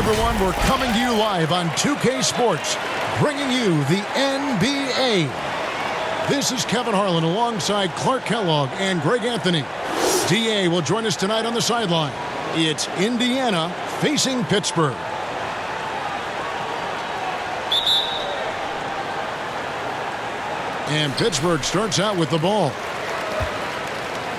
everyone, we're coming to you live on 2K Sports, bringing you the NBA. This is Kevin Harlan alongside Clark Kellogg and Greg Anthony. DA will join us tonight on the sideline. It's Indiana facing Pittsburgh. And Pittsburgh starts out with the ball.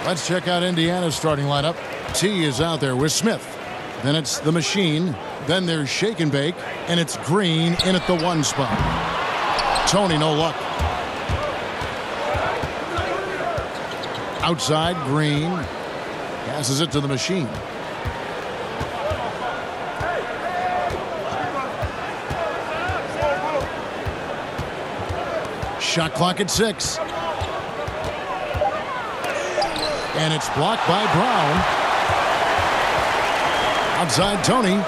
Let's check out Indiana's starting lineup. T is out there with Smith. Then it's the machine. Then there's Shake and Bake. And it's Green in at the 1 spot. Tony, no luck. Outside, Green. Passes it to the machine. Shot clock at 6. And it's blocked by Brown. Outside Tony.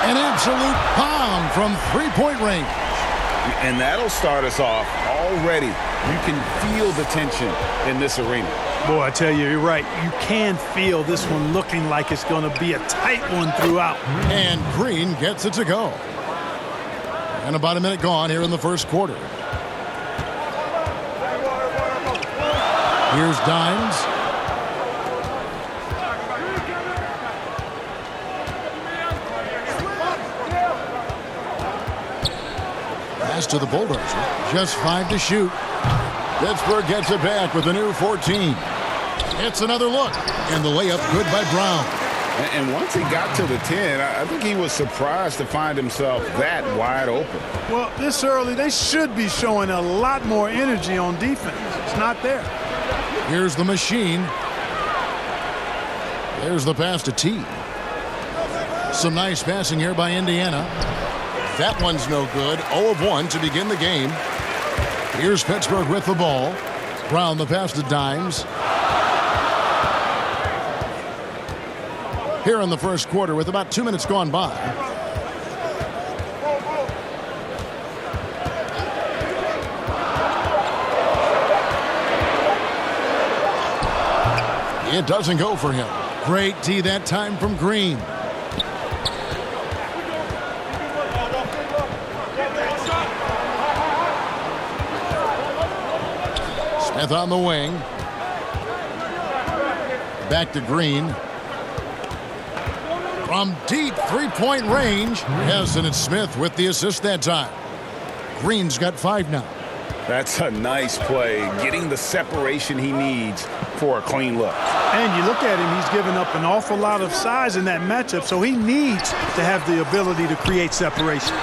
An absolute bomb from three-point range. And that'll start us off already. You can feel the tension in this arena. Boy, I tell you, you're right. You can feel this one looking like it's going to be a tight one throughout. And Green gets it to go. And about a minute gone here in the first quarter. Here's Dimes. Pass to the Bulldozer. Just 5 to shoot. Pittsburgh gets it back with a new 14. It's another look. And the layup good by Brown. And once he got to the 10, I think he was surprised to find himself that wide open. Well, this early, they should be showing a lot more energy on defense. It's not there. Here's the machine. There's the pass to T. Some nice passing here by Indiana. That one's no good. 0 of 1 to begin the game. Here's Pittsburgh with the ball. Brown the pass to Dimes. Here in the first quarter with about 2 minutes gone by. It doesn't go for him. Great D that time from Green. Smith on the wing. Back to Green. From deep three-point range. Yes, and it's Smith with the assist that time. Green's got 5 now. That's a nice play, getting the separation he needs for a clean look. And you look at him, he's given up an awful lot of size in that matchup, so he needs to have the ability to create separation.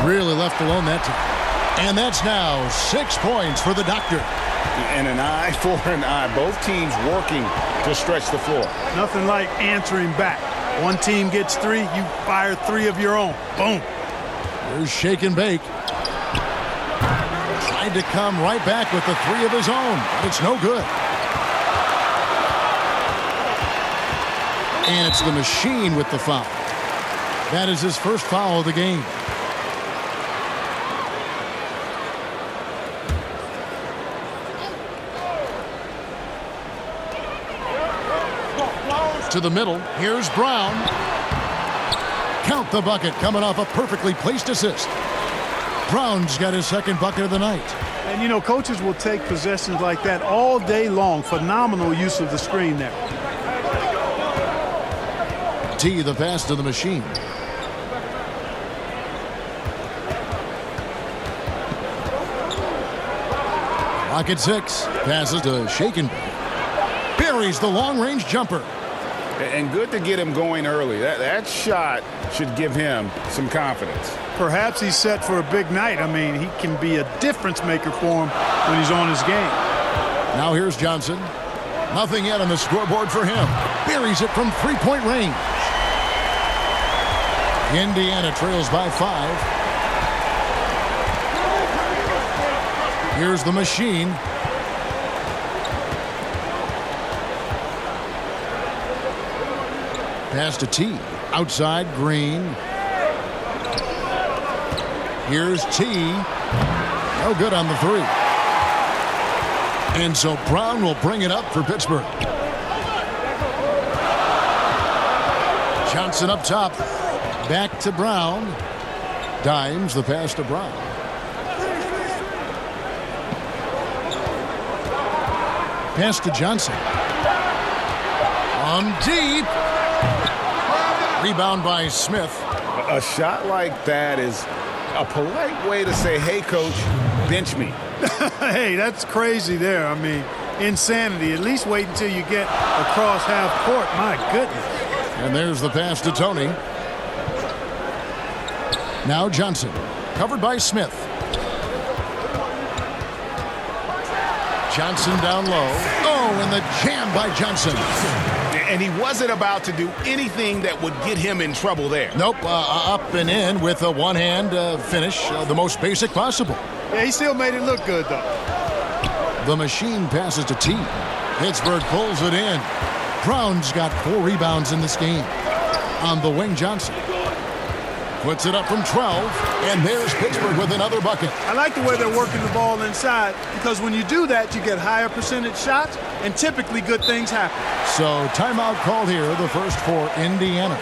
Really left alone that time. And that's now 6 points for the Doctor. And an eye for an eye. Both teams working to stretch the floor. Nothing like answering back. One team gets 3, you fire 3 of your own. Boom. There's Shake and Bake. Tried to come right back with the 3 of his own, but it's no good. And it's the machine with the foul. That is his first foul of the game. To the middle. Here's Brown. Count the bucket coming off a perfectly placed assist. Brown's got his second bucket of the night. And, you know, coaches will take possessions like that all day long. Phenomenal use of the screen there. T, the pass to the machine. Clock at 6. Passes to Shake and Bake. Buries the long-range jumper. And good to get him going early. That shot should give him some confidence. Perhaps he's set for a big night. I mean, he can be a difference maker for him when he's on his game. Now here's Johnson. Nothing yet on the scoreboard for him. Buries it from three-point range. Indiana trails by 5. Here's the machine. Pass to T. Outside, Green. Here's T. No good on the 3. And so Brown will bring it up for Pittsburgh. Johnson up top. Back to Brown. Dimes the pass to Brown. Pass to Johnson. On deep. Rebound by Smith. A shot like that is a polite way to say, hey, coach, bench me. Hey, that's crazy there. I mean, insanity. At least wait until you get across half court. My goodness. And there's the pass to Tony. Now Johnson. Covered by Smith. Johnson down low. Oh, and the jam by Johnson. And he wasn't about to do anything that would get him in trouble there. Nope, up and in with a one-hand finish, the most basic possible. Yeah, he still made it look good, though. The machine passes to T. Pittsburgh pulls it in. Brown's got 4 rebounds in this game. On the wing, Johnson puts it up from 12, and there's Pittsburgh with another bucket. I like the way they're working the ball inside, because when you do that, you get higher percentage shots, and typically good things happen. So timeout called here, the first for Indiana.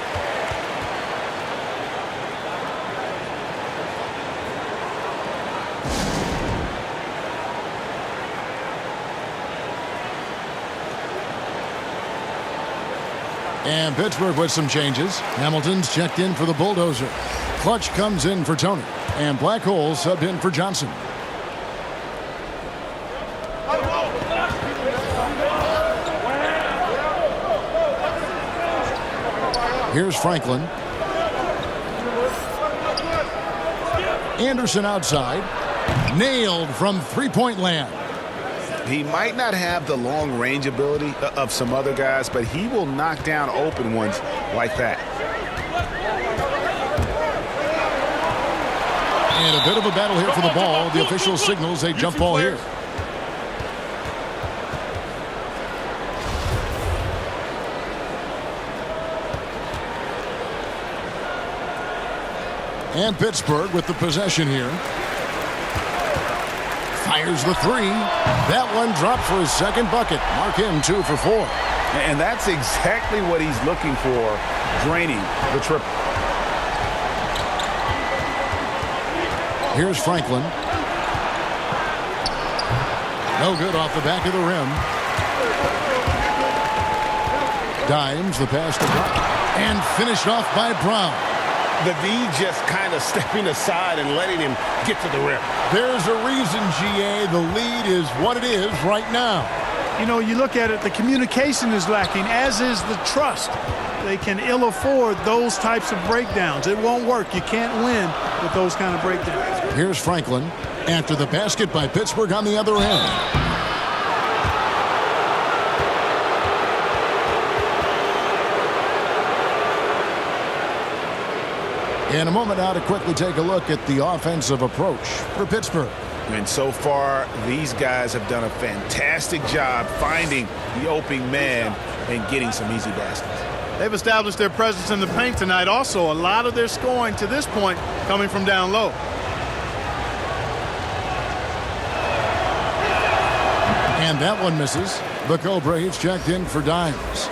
And Pittsburgh with some changes. Hamilton's checked in for the Bulldozer. Clutch comes in for Tony. And Black Hole subbed in for Johnson. Here's Franklin. Anderson outside. Nailed from three-point land. He might not have the long-range ability of some other guys, but he will knock down open ones like that. And a bit of a battle here for the ball. The official signals a jump ball here. And Pittsburgh with the possession here. Fires the 3. That one dropped for his second bucket. Mark him 2 for 4. And that's exactly what he's looking for, draining the triple. Here's Franklin. No good off the back of the rim. Dimes the pass to Brown. And finished off by Brown. The D just kind of stepping aside and letting him get to the rim. There's a reason, GA, the lead is what it is right now. You know, you look at it, the communication is lacking, as is the trust. They can ill afford those types of breakdowns. It won't work. You can't win with those kind of breakdowns. Here's Franklin after the basket by Pittsburgh on the other end. In a moment now to quickly take a look at the offensive approach for Pittsburgh. And so far, these guys have done a fantastic job finding the opening man and getting some easy baskets. They've established their presence in the paint tonight. Also, a lot of their scoring to this point coming from down low. And that one misses. The Cobra is checked in for Dimes.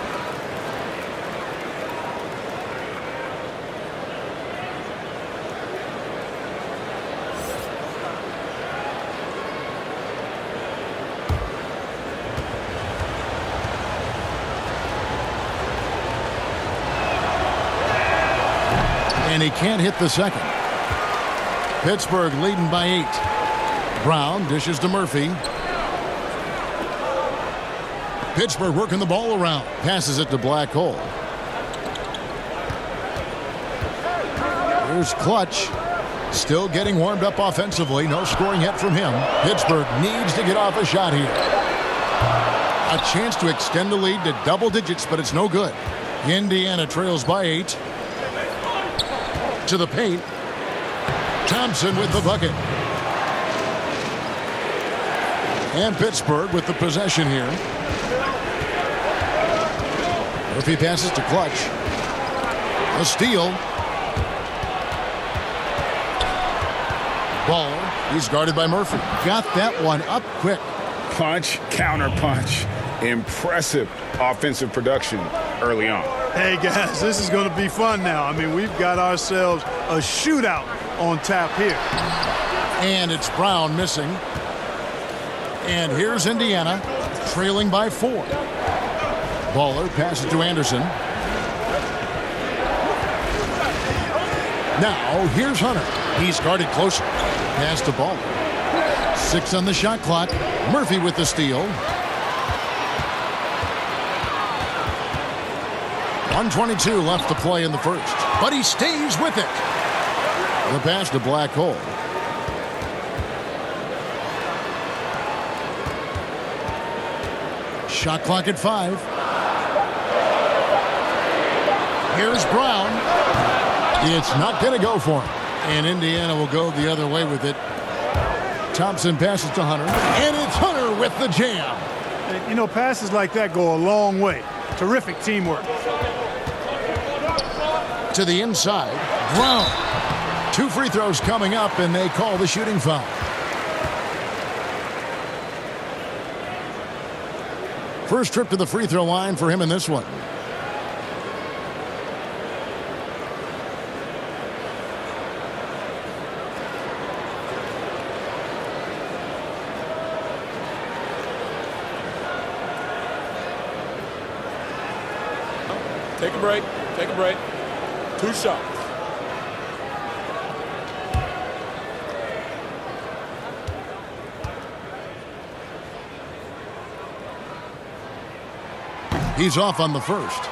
And he can't hit the second. Pittsburgh leading by 8. Brown dishes to Murphy. Pittsburgh working the ball around. Passes it to Black Hole. Here's Clutch. Still getting warmed up offensively. No scoring yet from him. Pittsburgh needs to get off a shot here. A chance to extend the lead to double digits, but it's no good. Indiana trails by 8. To the paint. Thompson with the bucket. And Pittsburgh with the possession here. Murphy passes to Clutch. A steal. Ball. He's guarded by Murphy. Got that one up quick. Punch, counter punch. Impressive offensive production early on. Hey, guys, this is going to be fun now. I mean, we've got ourselves a shootout on tap here. And it's Brown missing. And here's Indiana, trailing by 4. Baller passes to Anderson. Now, here's Hunter. He's guarded closer. Pass to Baller. 6 on the shot clock. Murphy with the steal. 1:22 left to play in the first. But he stays with it. The pass to Black Hole. Shot clock at 5. Here's Brown. It's not going to go for him. And Indiana will go the other way with it. Thompson passes to Hunter. And it's Hunter with the jam. And, you know, passes like that go a long way. Terrific teamwork. To the inside. Brown. 2 free throws coming up, and they call the shooting foul. First trip to the free throw line for him in this one. Take a break. Take a break. 2 shots. He's off on the first.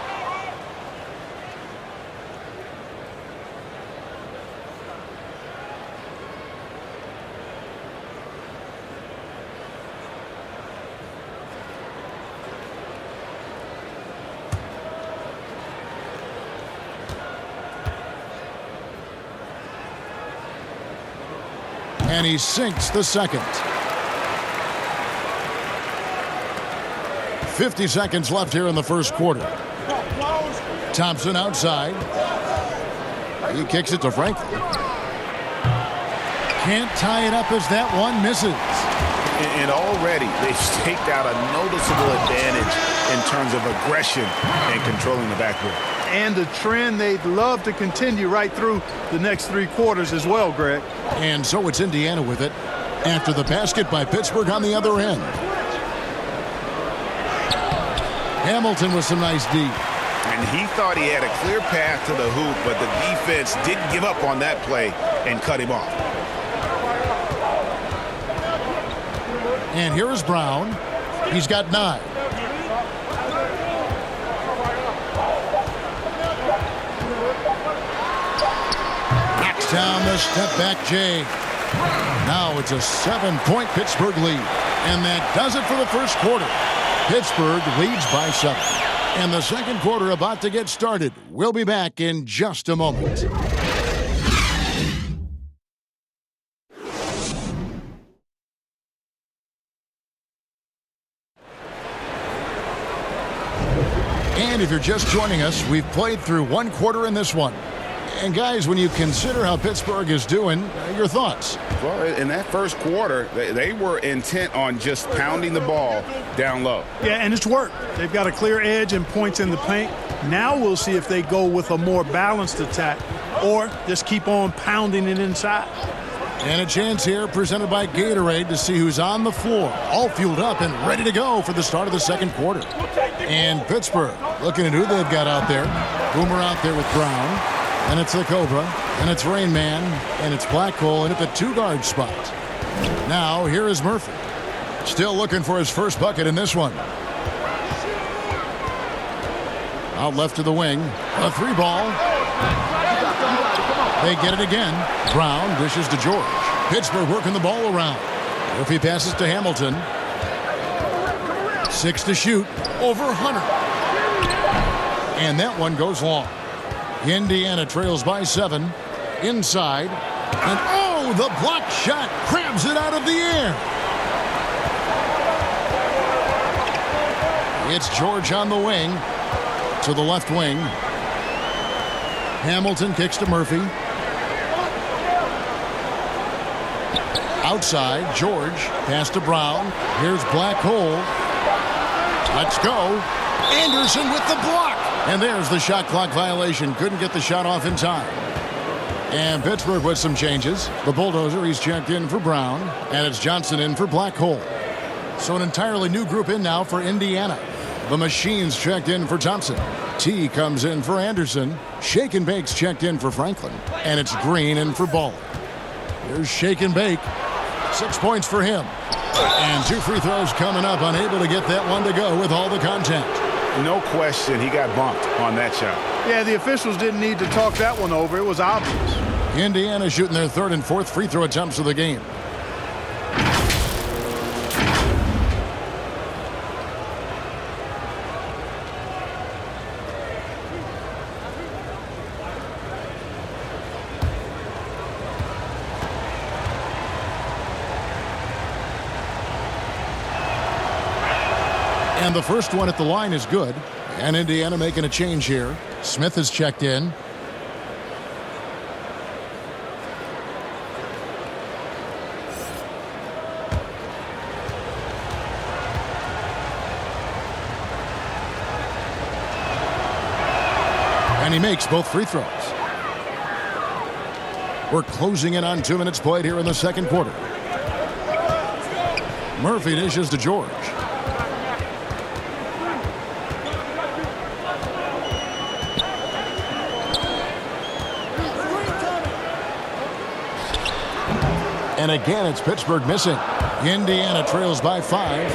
And he sinks the second. 50 seconds left here in the first quarter. Thompson outside. He kicks it to Franklin. Can't tie it up as that one misses. And already they've staked out a noticeable advantage in terms of aggression and controlling the backcourt. And a trend they'd love to continue right through the next 3 quarters as well, Greg. And so it's Indiana with it after the basket by Pittsburgh on the other end. Hamilton with some nice D. And he thought he had a clear path to the hoop, but the defense didn't give up on that play and cut him off. And here is Brown. He's got 9. Knocks down the step-back J. Now it's a 7-point Pittsburgh lead. And that does it for the first quarter. Pittsburgh leads by 7. And the second quarter about to get started. We'll be back in just a moment. And if you're just joining us, we've played through 1 quarter in this one. And guys, when you consider how Pittsburgh is doing, your thoughts? Well, in that first quarter, they were intent on just pounding the ball down low. Yeah, and it's worked. They've got a clear edge and points in the paint. Now we'll see if they go with a more balanced attack or just keep on pounding it inside. And a chance here presented by Gatorade to see who's on the floor, all fueled up and ready to go for the start of the second quarter. And Pittsburgh looking at who they've got out there. Boomer out there with Brown. And it's the Cobra, and it's Rain Man, and it's Black Hole, and at the 2-guard spot. Now, here is Murphy. Still looking for his first bucket in this one. Out left to the wing. A 3-ball. They get it again. Brown dishes to George. Pittsburgh working the ball around. Murphy passes to Hamilton. 6 to shoot. Over Hunter. And that one goes long. Indiana trails by 7. Inside. And oh, the block shot grabs it out of the air. It's George on the wing. To the left wing. Hamilton kicks to Murphy. Outside, George. Pass to Brown. Here's Black Hole. Let's go. Anderson with the block. And there's the shot clock violation. Couldn't get the shot off in time. And Pittsburgh with some changes. The Bulldozer, he's checked in for Brown. And it's Johnson in for Blackhole. So an entirely new group in now for Indiana. The Machine's checked in for Thompson. T comes in for Anderson. Shake and Bake's checked in for Franklin. And it's Green in for Ball. Here's Shake and Bake. 6 points for him. And 2 free throws coming up. Unable to get that one to go with all the contact. No question he got bumped on that shot. Yeah, the officials didn't need to talk that one over. It was obvious. Indiana shooting their 3rd and 4th free throw attempts of the game. And the first one at the line is good. And Indiana making a change here. Smith is checked in. And he makes both free throws. We're closing in on 2 minutes played here in the second quarter. Murphy dishes to George. And again, it's Pittsburgh missing. Indiana trails by 5.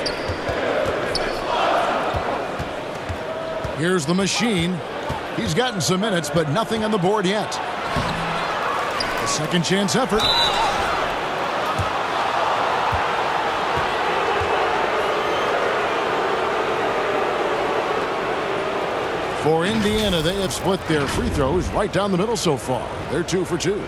Here's the Machine. He's gotten some minutes, but nothing on the board yet. A second chance effort. For Indiana, they have split their free throws right down the middle so far. They're 2 for 2.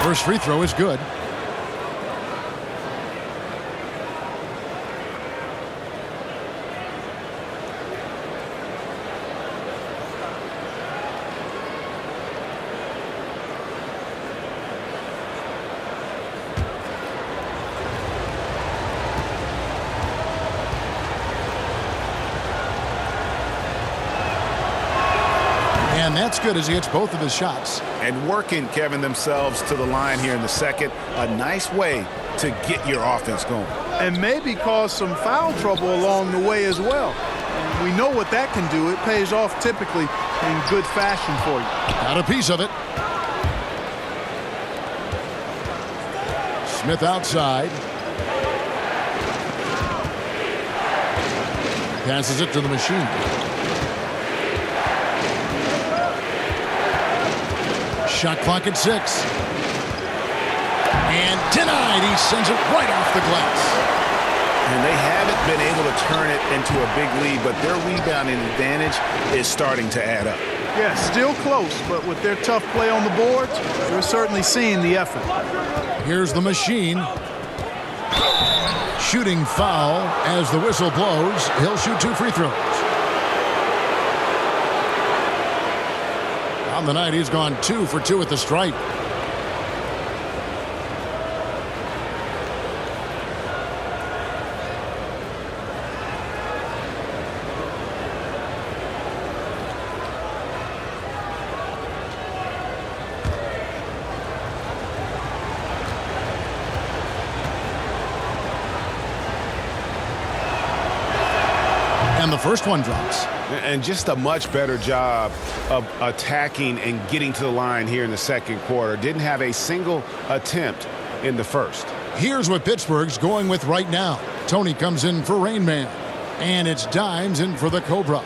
First free throw is good. And that's good as he hits both of his shots. And working, Kevin, themselves to the line here in the second. A nice way to get your offense going. And maybe cause some foul trouble along the way as well. We know what that can do. It pays off typically in good fashion for you. Got a piece of it. Smith outside. Passes it to the Machine. Shot clock at 6. And denied. He sends it right off the glass. And they haven't been able to turn it into a big lead, but their rebounding advantage is starting to add up. Yeah, still close, but with their tough play on the boards, they're certainly seeing the effort. Here's the Machine. Shooting foul as the whistle blows. He'll shoot 2 free throws. On the night, he's gone 2 for 2 at the stripe. And the first one drops. And just a much better job of attacking and getting to the line here in the second quarter. Didn't have a single attempt in the first. Here's what Pittsburgh's going with right now. Tony comes in for Rain Man. And it's Dimes in for the Cobra.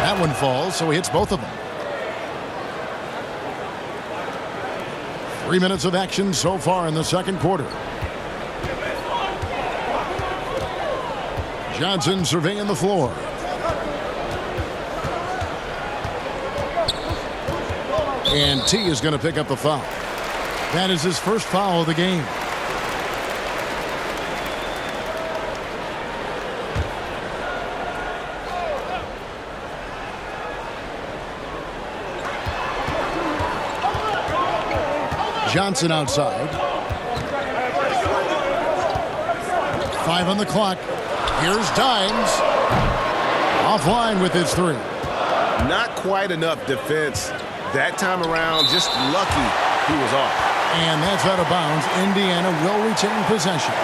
That one falls, so he hits both of them. 3 minutes of action so far in the second quarter. Johnson surveying the floor. And T is going to pick up the foul. That is his first foul of the game. Johnson outside. 5 on the clock. Here's Dimes. Offline with his 3. Not quite enough defense that time around. Just lucky he was off. And that's out of bounds. Indiana will retain possession.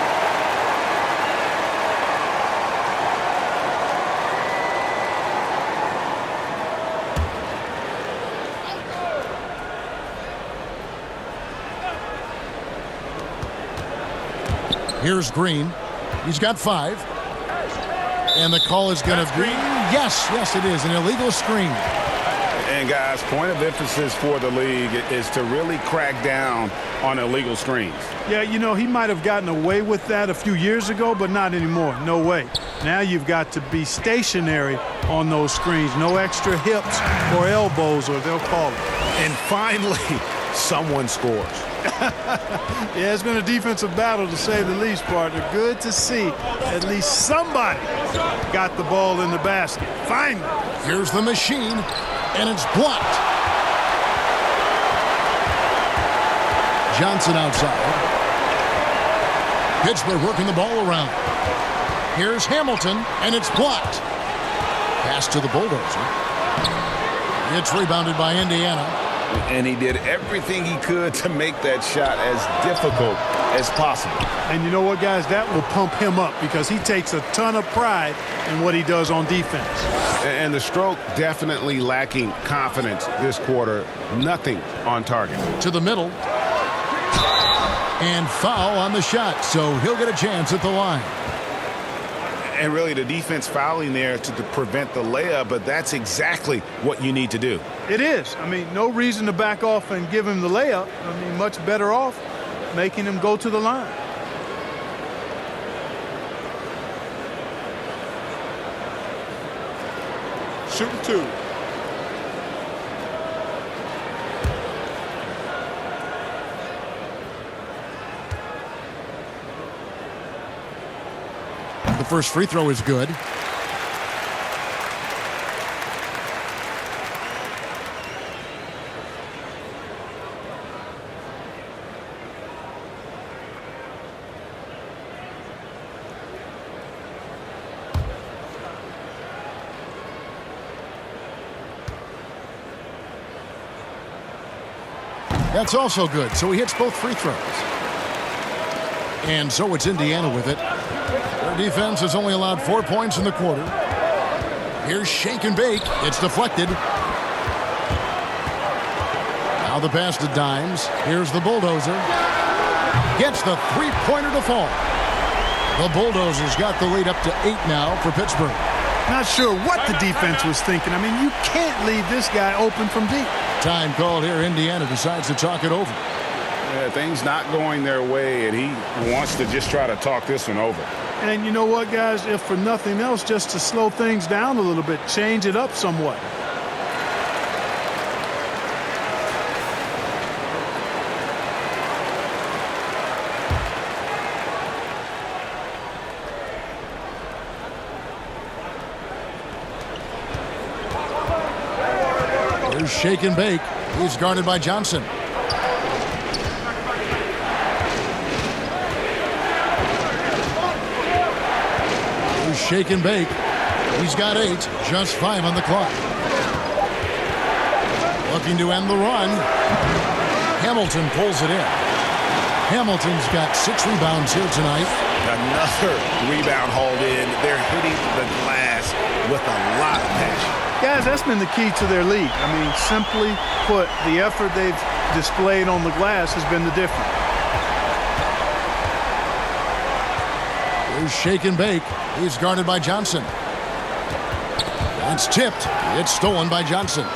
Here's Green. He's got 5. And the call is going to be, yes, it is, an illegal screen. And guys, point of emphasis for the league is to really crack down on illegal screens. Yeah, you know, he might have gotten away with that a few years ago, but not anymore. No way. Now you've got to be stationary on those screens. No extra hips or elbows, or they'll call it. And finally, someone scores. Yeah, it's been a defensive battle, to say the least, partner. Good to see at least somebody got the ball in the basket. Finally. Here's the machine, and it's blocked. Johnson outside. Pittsburgh working the ball around. Here's Hamilton, and it's blocked. Pass to the Bulldozer. It's rebounded by Indiana. And he did everything he could to make that shot as difficult as possible. And you know what, guys? That will pump him up because he takes a ton of pride in what he does on defense. And the stroke definitely lacking confidence this quarter. Nothing on target. To the middle. And foul on the shot, so he'll get a chance at the line. And really the defense fouling there to prevent the layup, but that's exactly what you need to do. It is. I mean, no reason to back off and give him the layup. I mean, much better off making him go to the line. Shooting 2. The first free throw is good. That's also good, so he hits both free throws. And so it's Indiana with it. Their defense has only allowed 4 points in the quarter. Here's shake and bake. It's deflected. Now the pass to Dimes. Here's the Bulldozer. Gets the three-pointer to fall. The Bulldozers got the lead up to 8 now for Pittsburgh. Not sure what the defense was thinking. I mean, you can't leave this guy open from deep. Time called here. Indiana decides to talk it over. Yeah, things not going their way, and he wants to just try to talk this one over. And you know what, guys? If for nothing else, just to slow things down a little bit, change it up somewhat. Here's shake and bake. He's guarded by Johnson. Here's shake and bake. He's got 8, just 5 on the clock. Looking to end the run. Hamilton pulls it in. Hamilton's got 6 rebounds here tonight. Another rebound hauled in. They're hitting the glass with a lot of passion. Guys, that's been the key to their lead. I mean, simply put, the effort they've displayed on the glass has been the difference. Here's shake and bake. He's guarded by Johnson. It's tipped. It's stolen by Johnson.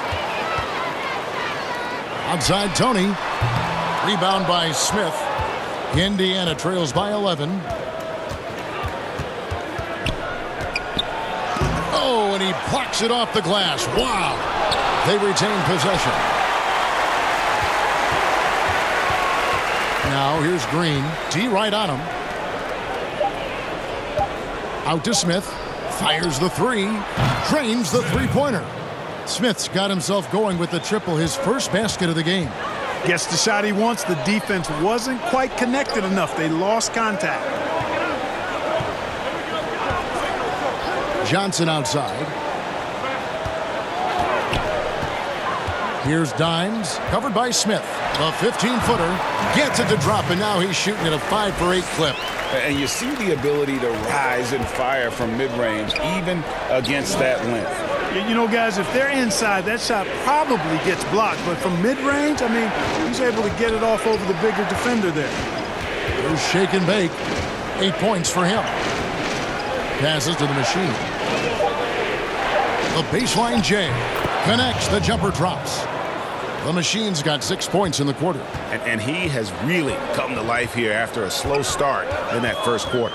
Outside Tony. Rebound by Smith. Indiana trails by 11. and he blocks it off the glass. Wow. They retain possession. Now here's Green. D right on him. Out to Smith. Fires the three. Drains the three-pointer. Smith's got himself going with the triple, his first basket of the game. Gets the shot he wants. The defense wasn't quite connected enough. They lost contact. Johnson outside. Here's Dimes, covered by Smith. A 15-footer gets it to drop, and now he's shooting at a 5-for-8 clip. And you see the ability to rise and fire from mid-range, even against that length. You know, guys, if they're inside, that shot probably gets blocked. But from mid-range, I mean, he's able to get it off over the bigger defender there. There's shake and bake. 8 points for him. Passes to the machine. The baseline J connects. The jumper drops. The machine's got 6 points in the quarter. And he has really come to life here after a slow start in that first quarter.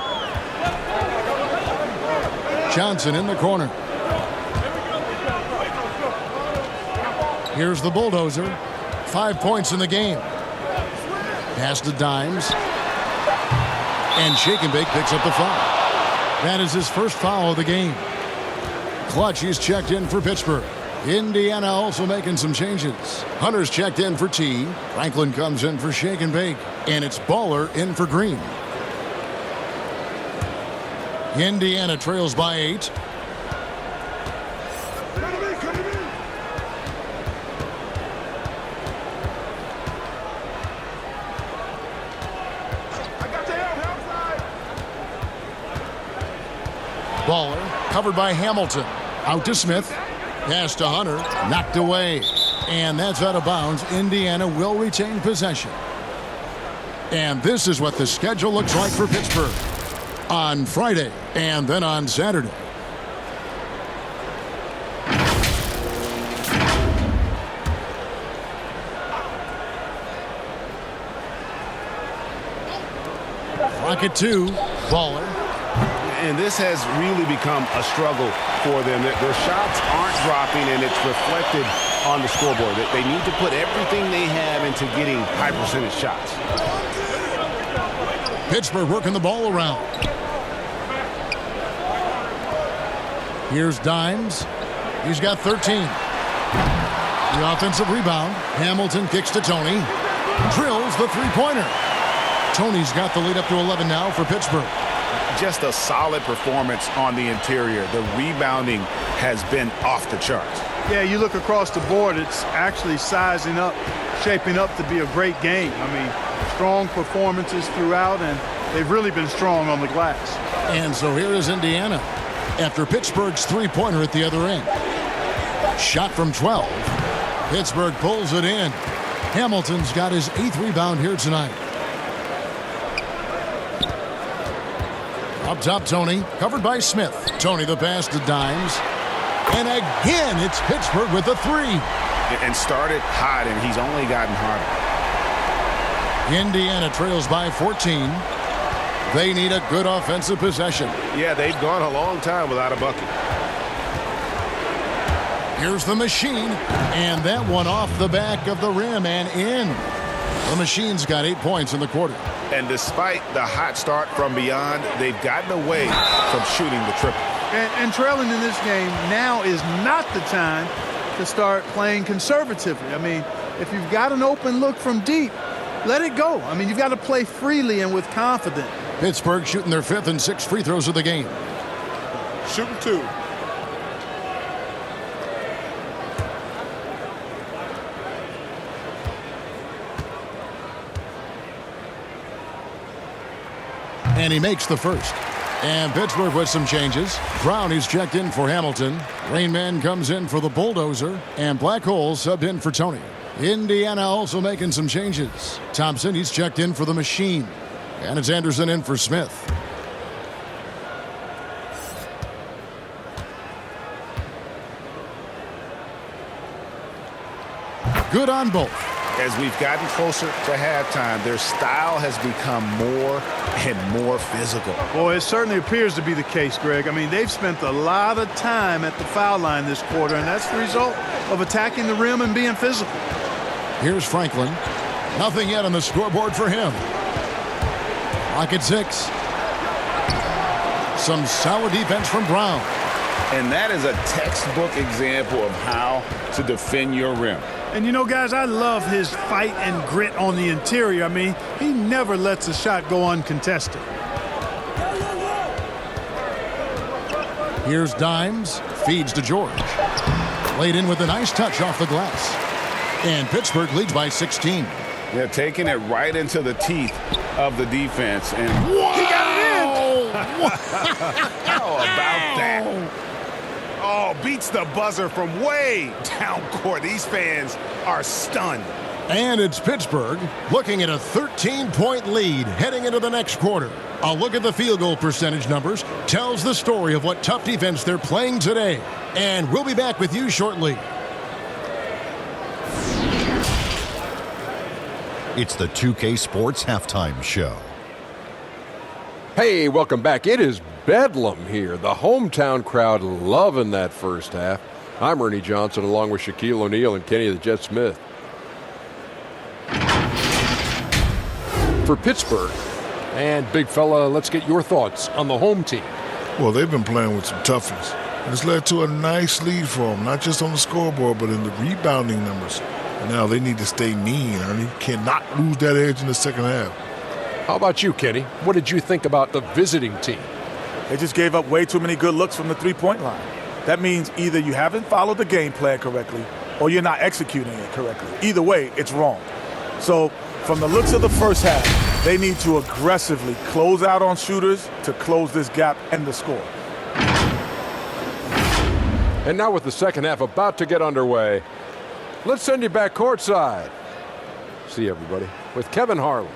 Johnson in the corner. Here's the bulldozer. 5 points in the game. Pass to Dimes. And Shake and Bake picks up the foul. That is his first foul of the game. Clutch, he's checked in for Pittsburgh. Indiana also making some changes. Hunter's checked in for T. Franklin comes in for Shake and Bake. And it's Baller in for Green. Indiana trails by 8. Baller covered by Hamilton. Out to Smith. Pass to Hunter. Knocked away. And that's out of bounds. Indiana will retain possession. And this is what the schedule looks like for Pittsburgh on Friday and then on Saturday. Rocket 2. Baller. And this has really become a struggle for them. Their shots aren't dropping, and it's reflected on the scoreboard. They need to put everything they have into getting high percentage shots. Pittsburgh working the ball around. Here's Dimes. He's got 13. The offensive rebound. Hamilton kicks to Tony. Drills the three-pointer. Tony's got the lead up to 11 now for Pittsburgh. Just a solid performance on the interior. The rebounding has been off the charts. Yeah, you look across the board, it's actually sizing up, shaping up to be a great game. I mean, strong performances throughout, and they've really been strong on the glass. And so here is Indiana after Pittsburgh's three-pointer at the other end. Shot from 12. Pittsburgh pulls it in. Hamilton's got his 8th rebound here tonight. Up top, Tony, covered by Smith. Tony the pass to Dimes. And again, it's Pittsburgh with a 3. And started hot, and he's only gotten harder. Indiana trails by 14. They need a good offensive possession. Yeah, they've gone a long time without a bucket. Here's the machine, and that one off the back of the rim and in. The machine's got 8 points in the quarter. And despite the hot start from beyond, they've gotten away from shooting the triple. And trailing in this game now is not the time to start playing conservatively. I mean, if you've got an open look from deep, let it go. I mean, you've got to play freely and with confidence. Pittsburgh shooting their 5th and 6th free throws of the game. Shooting 2. And he makes the first. And Pittsburgh with some changes. Brown is checked in for Hamilton. Rainman comes in for the bulldozer. And Black Hole subbed in for Tony. Indiana also making some changes. Thompson, he's checked in for the machine. And it's Anderson in for Smith. Good on both. as we've gotten closer to halftime, their style has become more and more physical. Boy, it certainly appears to be the case, Greg. I mean, they've spent a lot of time at the foul line this quarter, and that's the result of attacking the rim and being physical. Here's Franklin. Nothing yet on the scoreboard for him. Clock at 6. Some solid defense from Brown. And that is a textbook example of how to defend your rim. And, you know, guys, I love his fight and grit on the interior. I mean, he never lets a shot go uncontested. Here's Dimes. Feeds to George. Laid in with a nice touch off the glass. And Pittsburgh leads by 16. Yeah, taking it right into the teeth of the defense. And Wow! he got it in! How about that? Oh, beats the buzzer from way down court. These fans are stunned. And it's Pittsburgh looking at a 13-point lead heading into the next quarter. A look at the field goal percentage numbers tells the story of what tough defense they're playing today. And we'll be back with you shortly. It's the 2K Sports Halftime Show. Hey, welcome back. It is bedlam here. The hometown crowd loving that first half. I'm Ernie Johnson along with Shaquille O'Neal and Kenny the Jet Smith. For Pittsburgh. And big fella, let's get your thoughts on the home team. Well, they've been playing with some toughness. And it's led to a nice lead for them, not just on the scoreboard, but in the rebounding numbers. And now they need to stay mean, Ernie. Cannot lose that edge in the second half. How about you, Kenny? What did you think about the visiting team? They just gave up way too many good looks from the three-point line. That means either you haven't followed the game plan correctly or you're not executing it correctly. Either way, it's wrong. So from the looks of the first half, they need to aggressively close out on shooters to close this gap and the score. And now with the second half about to get underway, let's send you back courtside. See everybody with Kevin Harlan.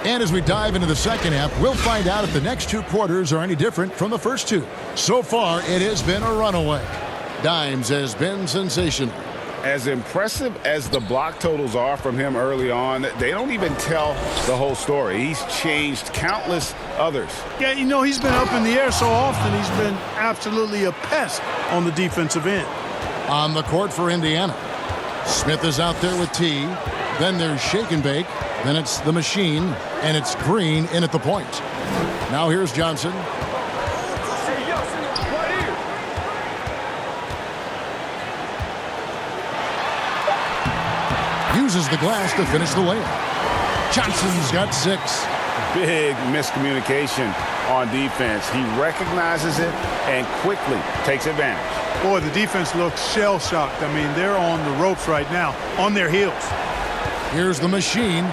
And as we dive into the second half, we'll find out if the next two quarters are any different from the first two. So far, it has been a runaway. Dimes has been sensational. As impressive as the block totals are from him early on, they don't even tell the whole story. He's changed countless others. Yeah, you know, he's been up in the air so often, he's been absolutely a pest on the defensive end. On the court for Indiana. Smith is out there with T. Then there's Shake and Bake. Then it's the Machine. And it's Green in at the point. Now here's Johnson. Uses the glass to finish the layup. Johnson's got 6. Big miscommunication on defense. He recognizes it and quickly takes advantage. Boy, the defense looks shell-shocked. I mean, they're on the ropes right now, on their heels. Here's the Machine.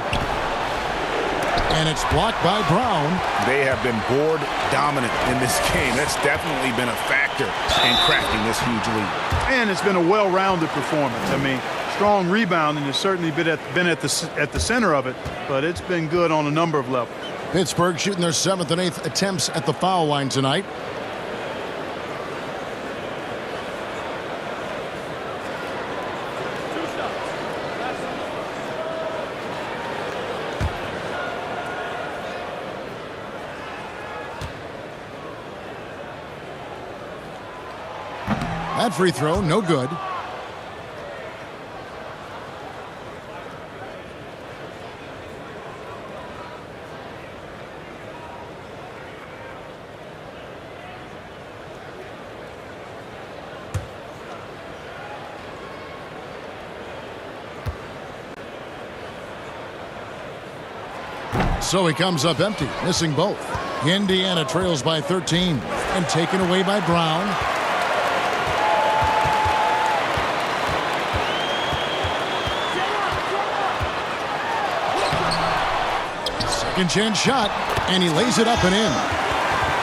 And it's blocked by Brown. They have been board dominant in this game. That's definitely been a factor in crafting this huge lead. And it's been a well-rounded performance. I mean, strong rebounding has certainly been at the center of it, but it's been good on a number of levels. Pittsburgh shooting their 7th and 8th attempts at the foul line tonight. That free throw, no good. So he comes up empty, missing both. Indiana trails by 13 and taken away by Brown. Second chance shot, and he lays it up and in.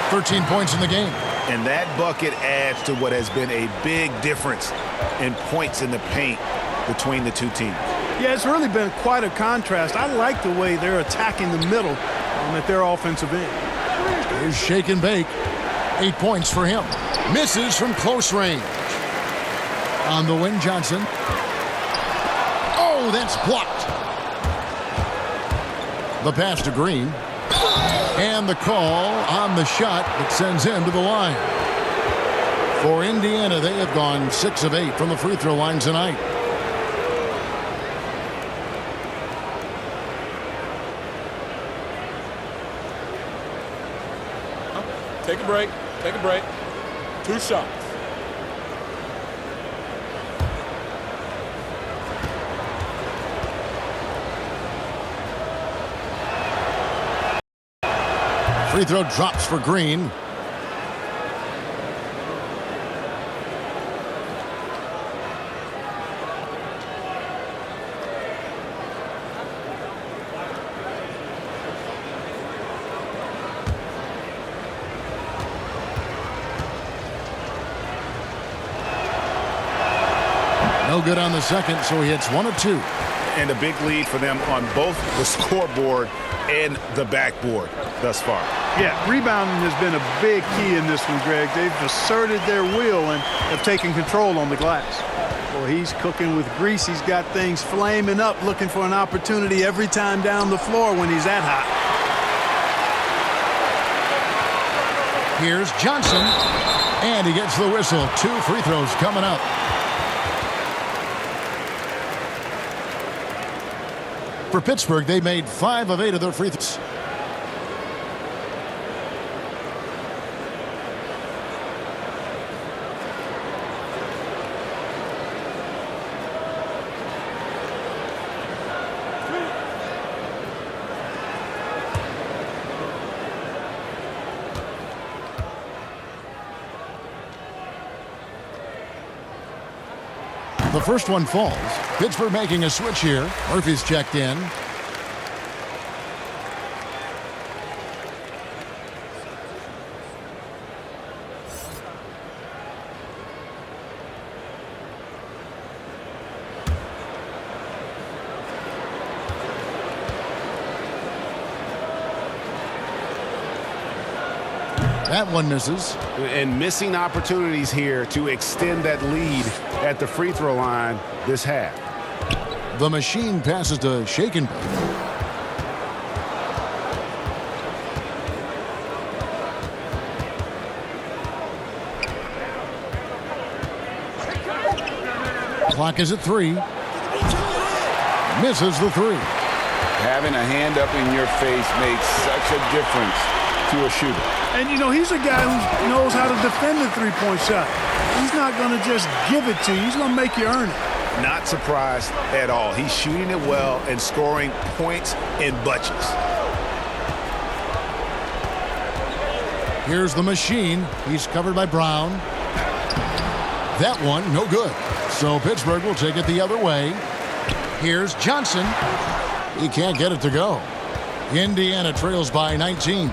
13 points in the game. And that bucket adds to what has been a big difference in points in the paint between the two teams. Yeah, it's really been quite a contrast. I like the way they're attacking the middle at their offensive end. Here's shake and bake. 8 points for him. Misses from close range. On the wing, Johnson. Oh, that's blocked. The pass to Green. And the call on the shot that sends him to the line. For Indiana, they have gone 6 of 8 from the free throw line tonight. Take a break. Take a break. 2 shots. Free throw drops for Green. No good on the second, so he hits 1 of 2. And a big lead for them on both the scoreboard and the backboard thus far. Yeah, rebounding has been a big key in this one, Greg. They've asserted their will and have taken control on the glass. Well, he's cooking with grease. He's got things flaming up, looking for an opportunity every time down the floor when he's that hot. Here's Johnson, and he gets the whistle. 2 free throws coming up. For Pittsburgh, they made 5 of 8 of their free throws. The first one falls. Pittsburgh making a switch here. Murphy's checked in. That one misses. And missing opportunities here to extend that lead at the free throw line this half. The machine passes to shake and bake. Clock is at 3. Misses the 3. Having a hand up in your face makes such a difference to a shooter. And, you know, he's a guy who knows how to defend the three-point shot. He's not going to just give it to you. He's going to make you earn it. Not surprised at all. He's shooting it well and scoring points in bunches. Here's the machine. He's covered by Brown. That one, no good. So Pittsburgh will take it the other way. Here's Johnson. He can't get it to go. Indiana trails by 19.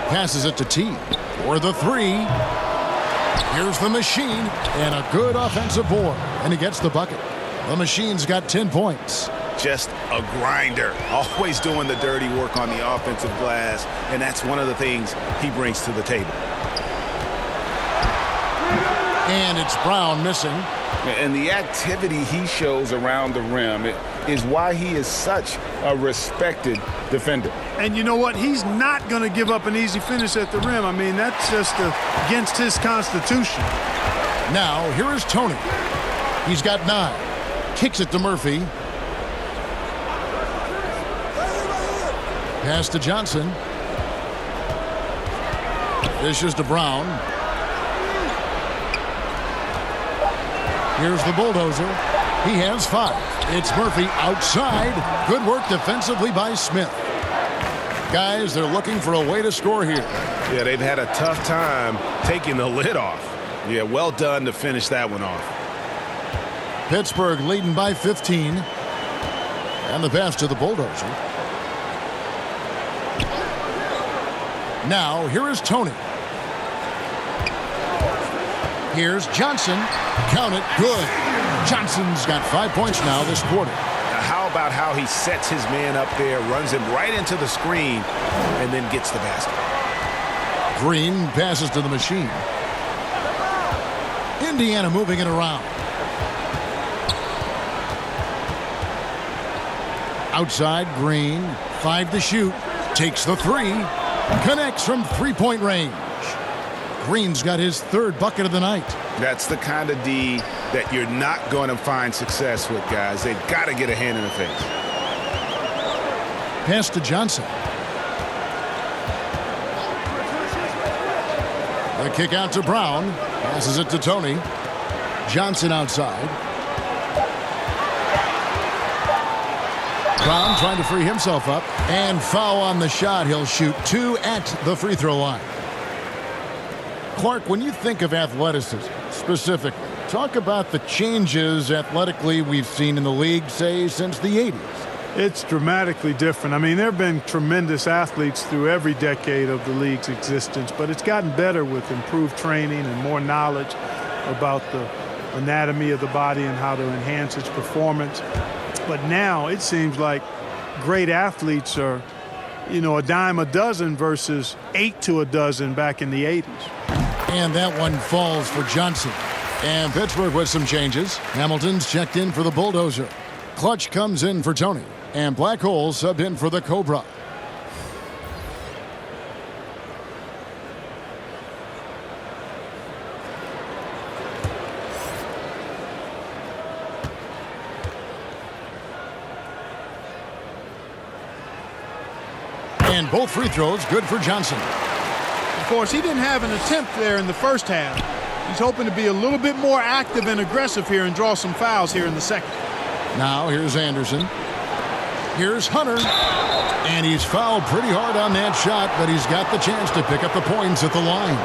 Passes it to T for the 3. Here's the machine and a good offensive board. And he gets the bucket. The machine's got 10 points. Just a grinder. Always doing the dirty work on the offensive glass. And that's one of the things he brings to the table. And it's Brown missing. And the activity he shows around the rim is why he is such a respected defender. And you know what? He's not going to give up an easy finish at the rim. I mean, that's just against his constitution. Now, here is Tony. He's got 9. Kicks it to Murphy. Pass to Johnson. Dishes to Brown. Here's the bulldozer. He has 5. It's Murphy outside. Good work defensively by Smith. Guys, they're looking for a way to score here. Yeah, they've had a tough time taking the lid off. Yeah, well done to finish that one off. Pittsburgh leading by 15. And the pass to the bulldozer. Now, here is Tony. Here's Johnson. Count it. Good. Johnson's got 5 points now this quarter. how about how he sets his man up there, runs him right into the screen, and then gets the basket. Green passes to the machine. Indiana moving it around. Outside, Green, 5 to shoot. Takes the 3. Connects from three-point range. Green's got his 3rd bucket of the night. That's the kind of D that you're not going to find success with, guys. They've got to get a hand in the face. Pass to Johnson. The kick out to Brown. Passes it to Tony. Johnson outside. Brown trying to free himself up. And foul on the shot. He'll shoot 2 at the free throw line. Clark, when you think of athleticism specifically, talk about the changes athletically we've seen in the league, say, since the 80s. It's dramatically different. I mean, there have been tremendous athletes through every decade of the league's existence, but it's gotten better with improved training and more knowledge about the anatomy of the body and how to enhance its performance. But now it seems like great athletes are, a dime a dozen versus 8 to a dozen back in the 80s. And that one falls for Johnson. And Pittsburgh with some changes. Hamilton's checked in for the Bulldozer. Clutch comes in for Tony. And Black Hole subbed in for the Cobra. And both free throws good for Johnson. Of course, he didn't have an attempt there in the first half. He's hoping to be a little bit more active and aggressive here and draw some fouls here in the second. Now here's Anderson. Here's Hunter. And he's fouled pretty hard on that shot, but he's got the chance to pick up the points at the line.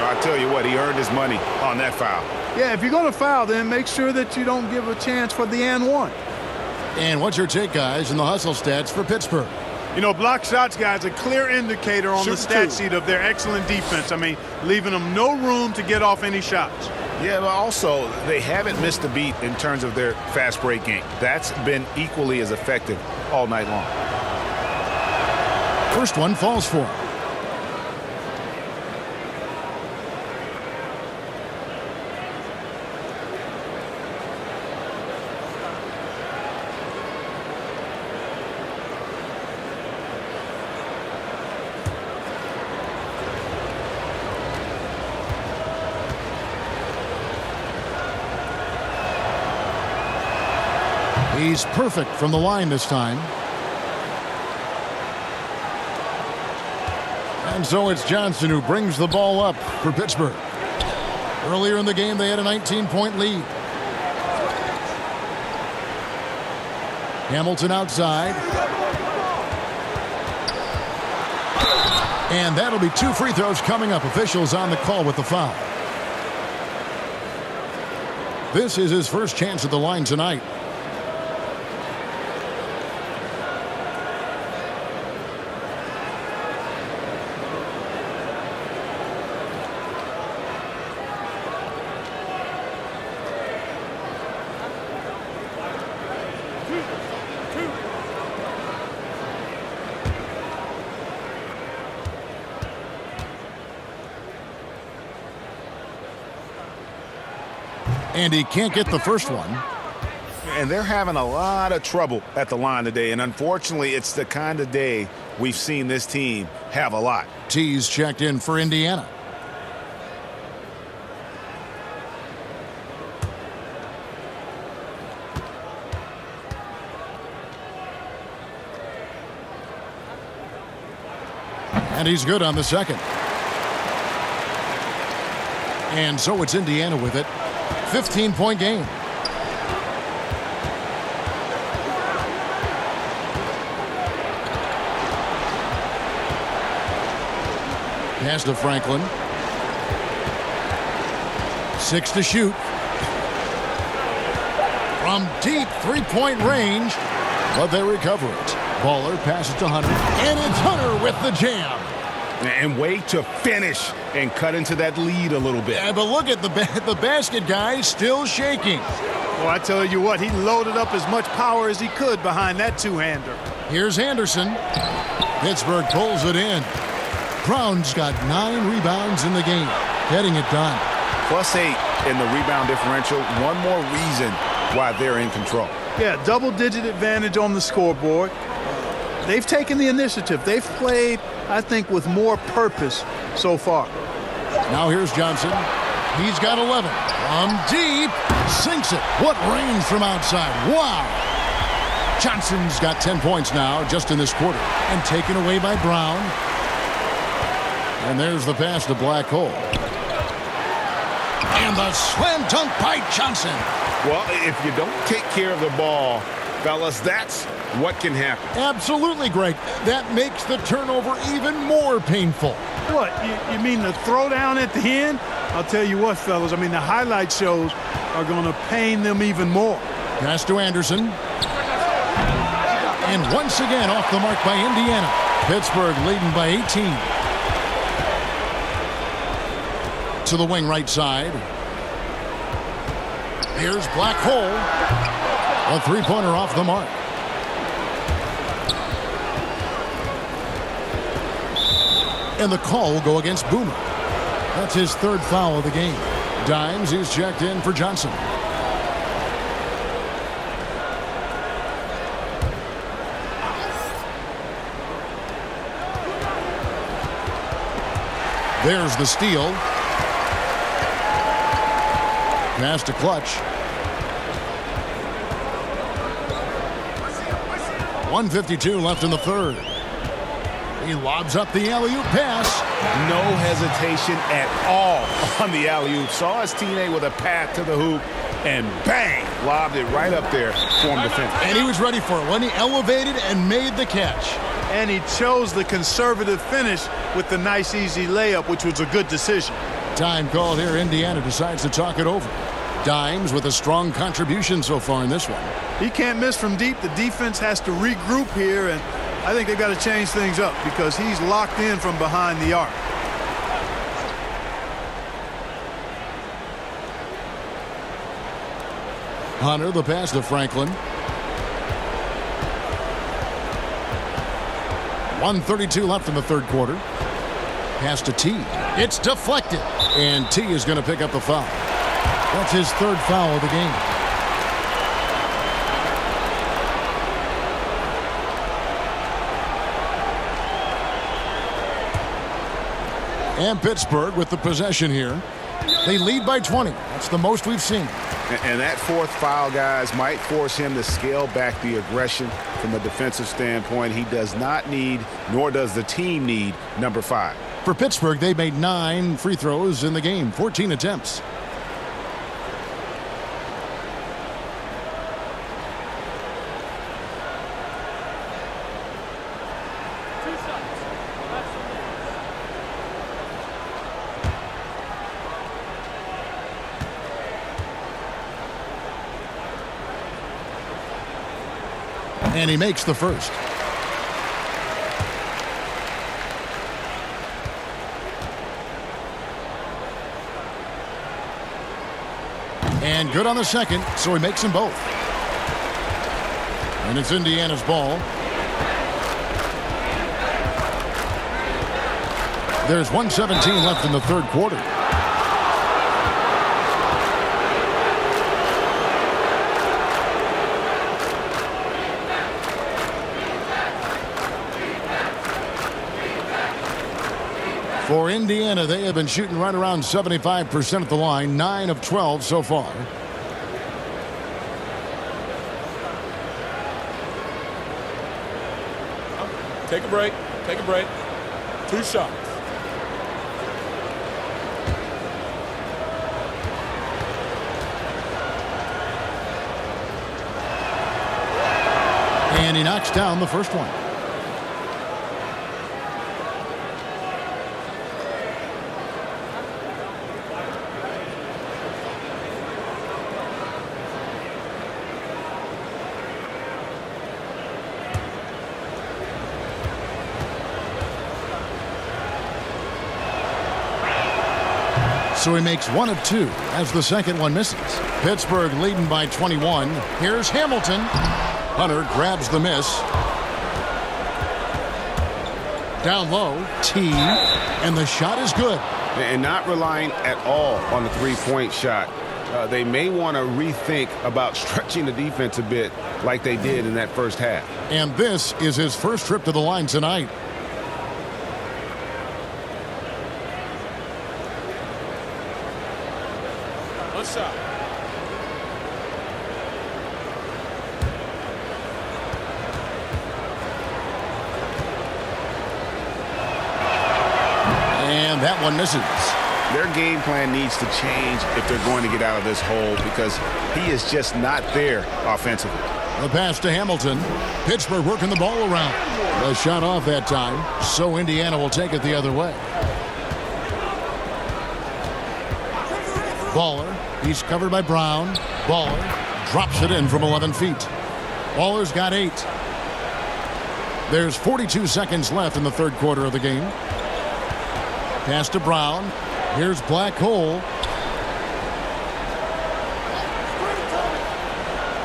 I'll tell you what, he earned his money on that foul. Yeah, if you're going to foul, then make sure that you don't give a chance for the and one. And what's your take, guys, in the hustle stats for Pittsburgh? Block shots, guys, a clear indicator on the stat sheet of their excellent defense. I mean, leaving them no room to get off any shots. Yeah, but also, they haven't missed a beat in terms of their fast break game. That's been equally as effective all night long. First one falls for him. He's perfect from the line this time. And so it's Johnson who brings the ball up for Pittsburgh. Earlier in the game, they had a 19-point lead. Hamilton outside. And that'll be 2 free throws coming up. Officials on the call with the foul. This is his first chance at the line tonight. And he can't get the first one. And they're having a lot of trouble at the line today. And unfortunately, it's the kind of day we've seen this team have a lot. T's checked in for Indiana. And he's good on the second. And so it's Indiana with it. 15-point game. Pass to Franklin. 6 to shoot. From deep three-point range, but they recover it. Baller passes to Hunter, and it's Hunter with the jam. And way to finish and cut into that lead a little bit. Yeah, but look at the basket guy still shaking. Well, I tell you what, he loaded up as much power as he could behind that two-hander. Here's Anderson. Pittsburgh pulls it in. Brown's got 9 rebounds in the game, getting it done. +8 in the rebound differential. One more reason why they're in control. Yeah, double-digit advantage on the scoreboard. They've taken the initiative. They've played, I think, with more purpose so far. Now here's Johnson. He's got 11. From deep, sinks it. What range from outside. Wow. Johnson's got 10 points now just in this quarter. And taken away by Brown. And there's the pass to Black Hole. And the slam dunk by Johnson. Well, if you don't take care of the ball, fellas, that's what can happen. Absolutely, Greg. That makes the turnover even more painful. What, you mean the throwdown at the end? I'll tell you what, fellas, I mean, the highlight shows are going to pain them even more. Pass to Anderson. And once again off the mark by Indiana. Pittsburgh leading by 18. To the wing right side. Here's Black Hole. A three-pointer off the mark. And the call will go against Boomer. That's his 3rd foul of the game. Dimes is checked in for Johnson. There's the steal. Pass to Clutch. 1:52 left in the 3rd. He lobs up the alley-oop pass. No hesitation at all on the alley-oop. Saw his teammate with a path to the hoop, and bang, lobbed it right up there for him to finish. And he was ready for it when he elevated and made the catch. And he chose the conservative finish with the nice, easy layup, which was a good decision. Time called here. Indiana decides to talk it over. Dimes with a strong contribution so far in this one. He can't miss from deep. The defense has to regroup here, and I think they've got to change things up because he's locked in from behind the arc. Hunter, the pass to Franklin. 1:32 left in the 3rd quarter. Pass to T. It's deflected. And T is going to pick up the foul. That's his 3rd foul of the game. And Pittsburgh with the possession here. They lead by 20. That's the most we've seen. And that 4th foul, guys, might force him to scale back the aggression from a defensive standpoint. He does not need, nor does the team need, number 5. For Pittsburgh, they made 9 free throws in the game, 14 attempts. And he makes the first. And good on the second, so he makes them both. And it's Indiana's ball. There's 1:17 left in the 3rd quarter. For Indiana, they have been shooting right around 75% at the line, 9 of 12 so far. Take a break. Take a break. 2 shots. And he knocks down the first one. So he makes 1 of 2 as the second one misses. Pittsburgh leading by 21. Here's Hamilton. Hunter grabs the miss. Down low, T, and the shot is good. And not relying at all on the three-point shot. They may want to rethink about stretching the defense a bit like they did in that first half. And this is his first trip to the line tonight. What's up? And that one misses. Their game plan needs to change if they're going to get out of this hole because he is just not there offensively. The pass to Hamilton. Pittsburgh working the ball around. The shot off that time, so Indiana will take it the other way. Baller, he's covered by Brown. Baller drops it in from 11 feet. Baller's got 8. There's 42 seconds left in the third quarter of the game. Pass to Brown. Here's Black Hole.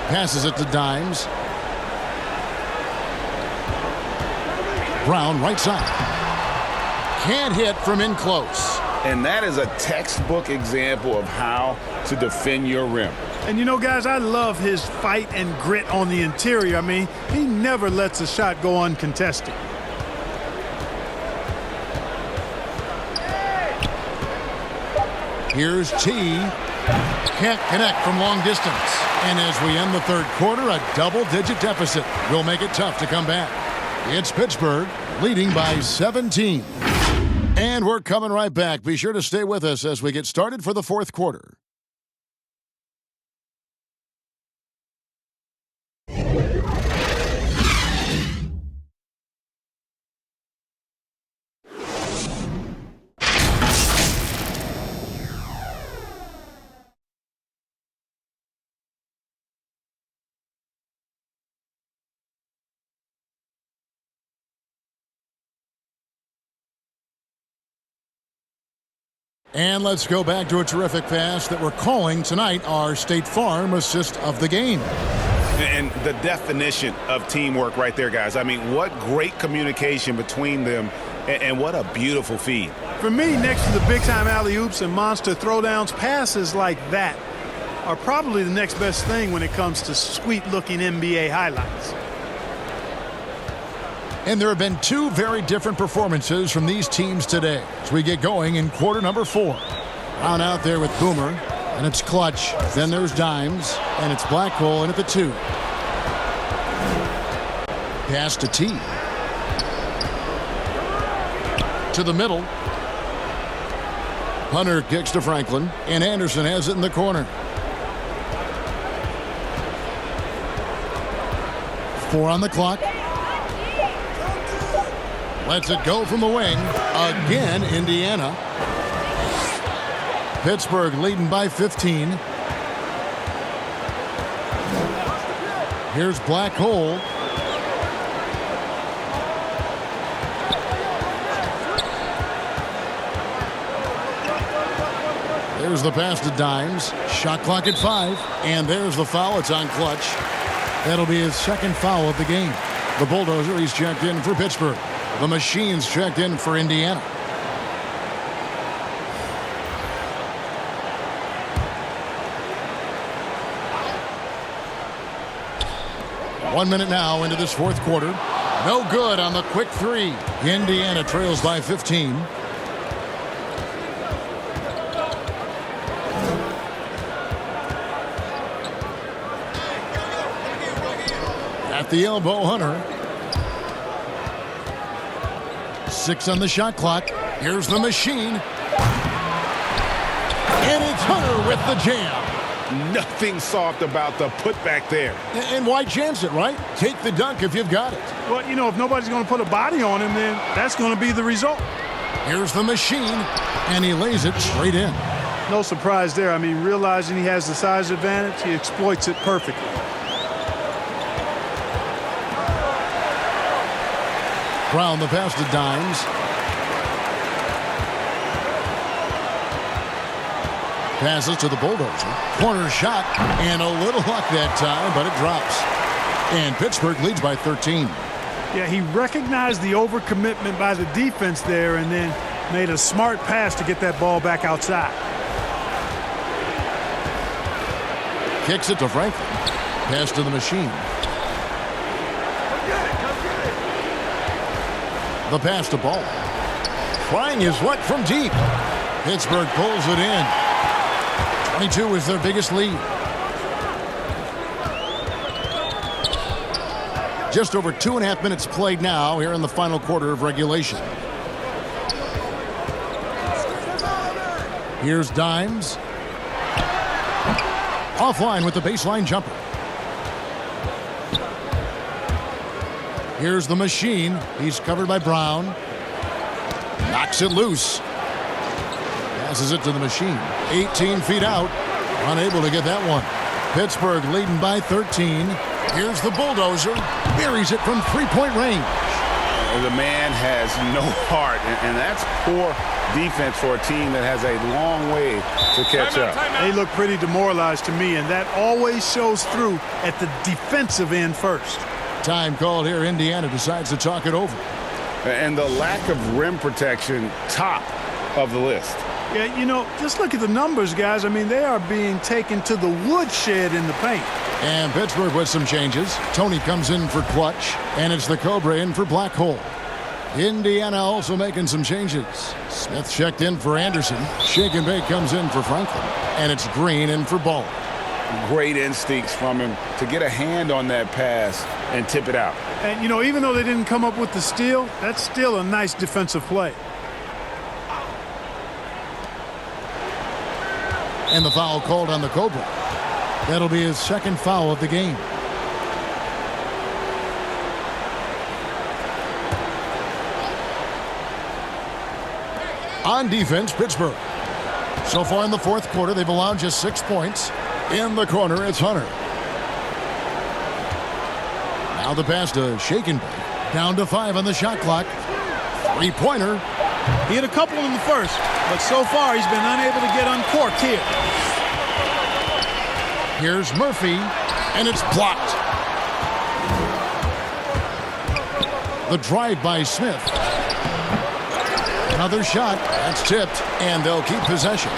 Passes it to Dimes. Brown right side. Can't hit from in close. And that is a textbook example of how to defend your rim. And you know, guys, I love his fight and grit on the interior. I mean, he never lets a shot go uncontested. Here's T. Can't connect from long distance. And as we end the third quarter, a double-digit deficit will make it tough to come back. It's Pittsburgh leading by 17. And we're coming right back. Be sure to stay with us as we get started for the fourth quarter. And let's go back to a terrific pass that we're calling tonight our State Farm assist of the game. And the definition of teamwork right there, guys. I mean, what great communication between them, and what a beautiful feed. For me, next to the big-time alley-oops and monster throwdowns, passes like that are probably the next best thing when it comes to sweet-looking NBA highlights. And there have been 2 very different performances from these teams today as we get going in quarter number 4. Brown out there with Boomer, and it's Clutch. Then there's Dimes, and it's Black Hole in at the 2. Pass to T. To the middle. Hunter kicks to Franklin, and Anderson has it in the corner. 4 on the clock. Lets it go from the wing. Again, Indiana. Pittsburgh leading by 15. Here's Black Hole. There's the pass to Dimes. Shot clock at 5. And there's the foul. It's on Clutch. That'll be his second foul of the game. The Bulldozer, he's checked in for Pittsburgh. The Machines checked in for Indiana. One minute now into this fourth quarter. No good on the quick 3. Indiana trails by 15. At the elbow, Hunter. 6 on the shot clock. Here's the Machine. And it's Hunter with the jam. Nothing soft about the putback there. And why chance it, right? Take the dunk if you've got it. Well, you know, if nobody's going to put a body on him, then that's going to be the result. Here's the Machine, and he lays it straight in. No surprise there. I mean, realizing he has the size advantage, he exploits it perfectly. Brown the pass to Dimes. Passes to the Bulldozer. Corner shot, and a little luck that time, but it drops. And Pittsburgh leads by 13. Yeah, he recognized the overcommitment by the defense there and then made a smart pass to get that ball back outside. Kicks it to Franklin. Pass to the machine. The pass to Ball. Trying his luck from deep. Pittsburgh pulls it in. 22 is their biggest lead. Just over 2.5 minutes played now here in the final quarter of regulation. Here's Dimes. Offline with the baseline jumper. Here's the machine. He's covered by Brown. Knocks it loose. Passes it to the machine. 18 feet out. Unable to get that one. Pittsburgh leading by 13. Here's the Bulldozer. Buries it from three-point range. The man has no heart, and that's poor defense for a team that has a long way to catch up. They look pretty demoralized to me, and that always shows through at the defensive end first. Time called here. Indiana decides to talk it over. And the lack of rim protection, top of the list. Yeah, you know, just look at the numbers, guys. I mean, they are being taken to the woodshed in the paint. And Pittsburgh with some changes. Tony comes in for Clutch, and it's the Cobra in for Black Hole. Indiana also making some changes. Smith checked in for Anderson. Shake and Bake comes in for Franklin, and it's Green in for Ball. Great instincts from him to get a hand on that pass and tip it out. And, you know, even though they didn't come up with the steal, that's still a nice defensive play. And the foul called on the Cobra. That'll be his second foul of the game. On defense, Pittsburgh. So far in the fourth quarter, they've allowed just 6 points. In the corner, it's Hunter. Now the pass to Shake and Bake. Down to 5 on the shot clock. Three-pointer. He hit a couple in the first, but so far he's been unable to get uncorked here. Here's Murphy, and it's blocked. The drive by Smith. Another shot. That's tipped, and they'll keep possession.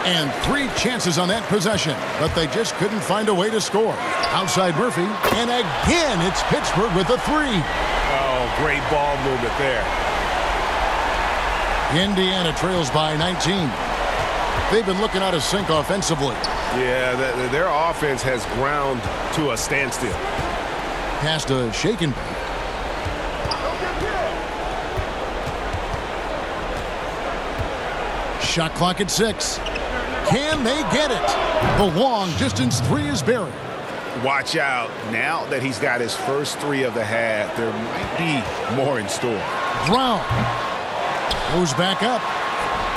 And 3 chances on that possession, but they just couldn't find a way to score. Outside Murphy, and again it's Pittsburgh with a 3. Oh, great ball movement there. Indiana trails by 19. They've been looking out of sync offensively. Yeah, their offense has ground to a standstill. Pass to Shake and Bake. Shot clock at 6. Can they get it? The long distance 3 is buried. Watch out. Now that he's got his first 3 of the half, there might be more in store. Brown goes back up,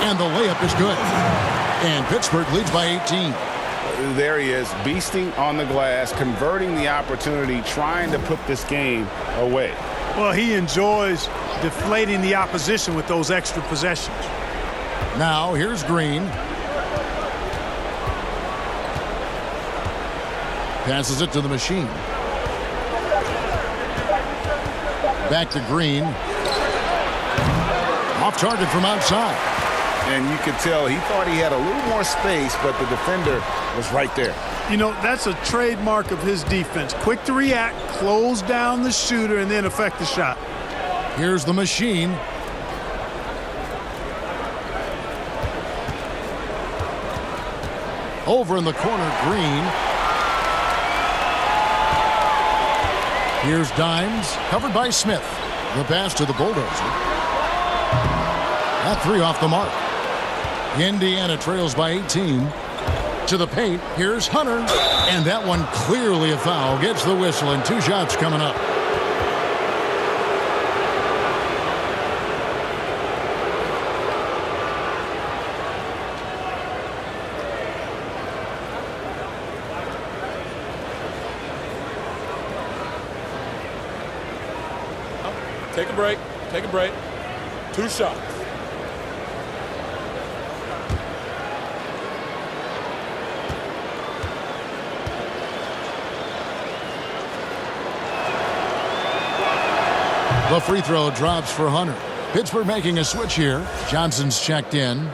and the layup is good. And Pittsburgh leads by 18. There he is, beasting on the glass, converting the opportunity, trying to put this game away. Well, he enjoys deflating the opposition with those extra possessions. Now here's Green. Passes it to the machine. Back to Green. Off target from outside. And you could tell he thought he had a little more space, but the defender was right there. You know, that's a trademark of his defense. Quick to react, close down the shooter, and then affect the shot. Here's the machine. Over in the corner, Green. Here's Dimes, covered by Smith. The pass to the Bulldozer. That 3 off the mark. Indiana trails by 18. To the paint, here's Hunter. And that one clearly a foul. Gets the whistle, and 2 shots coming up. Take a break. Take a break. 2 shots. The free throw drops for Hunter. Pittsburgh making a switch here. Johnson's checked in.